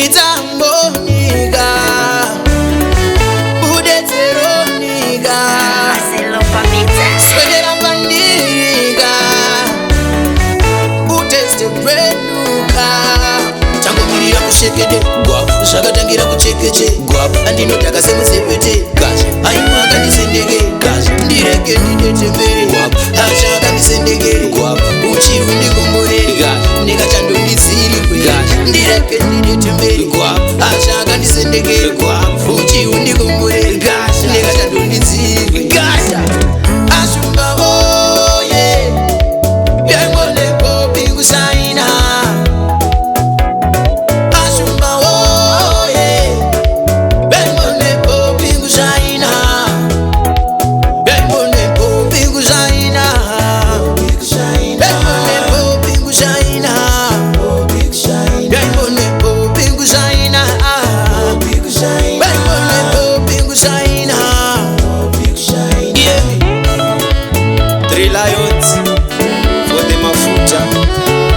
Ritamboniga Udetseroniga Swedera bandiga Uteste brenuka Tango mirira kushekede Guap Shakatangira kuchekeche Guap Andinotaka semusepete Gash Aimwaka nisendege Gash Ndireke nidetembere Guap Ashaka nisendege Guap Uchivu ndikumbure Gash Nikachando ndizirikwe Gash Ndireke nidetembere Guap Ashaka nisendege Guap Uchivu ndikumbure Gash Nikachando ndizirikwe Gash Ashumba oye Yembole popi kusaina Ashumba oye Yembole popi kusaina Yembole popi kusaina Yembole popi kusaina Yembole popi kusaina Yembole popi kusaina Yeah 3 Lions for the mafuta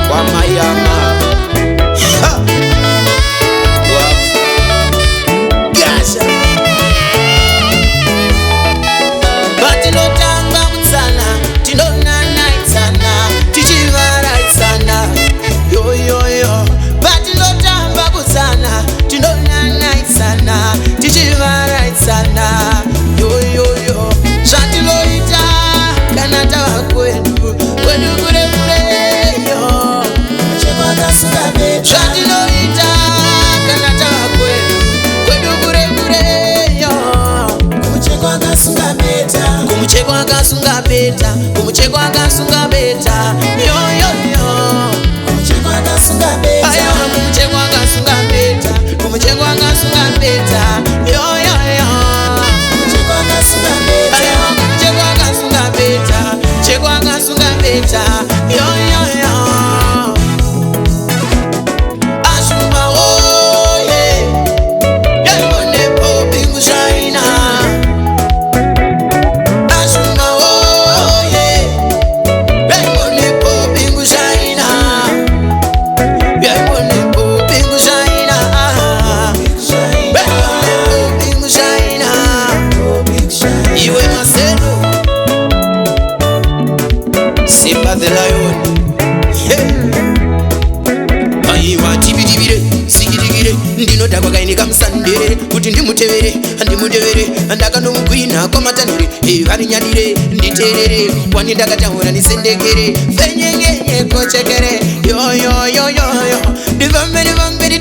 kwa mayama Gasha Batilotanga kutsana Tinonana itsana Tichivara itsana Yo yo yo Batilotanga kutsana Tinonana itsana Tichivara itsana Yo yo yo Shatiloita Kanata wakwenu Kwenu kure kure yo Shatiloita Kanata wakwenu Kwenu kure kure yo Kumuchekwa akasunga beta Kumuchekwa akasunga beta Yo yo yo Ayo kumuchekwa akasunga beta Kumuchekwa akasunga beta Yo yo yo Ayo kumuchekwa akasunga beta Chekwa akasunga beta Yo yo yo Ashumba oye Yembone popi kusaina Ashumba oye Yembone popi kusaina Yembone popi kusaina Yembone popi kusaina Iwe Marcelo Simba the Lion Aiwa tibidibire Sigidikire Ndinodakwa kainika msandere Kuti ndimutevere Andimutevere Andakanomugwina kwa matanire Varinyadire Nditerere Wani ndakatahura nisendekere Fenyengenye kochekere Yo yo yo yo yo Divambere vambere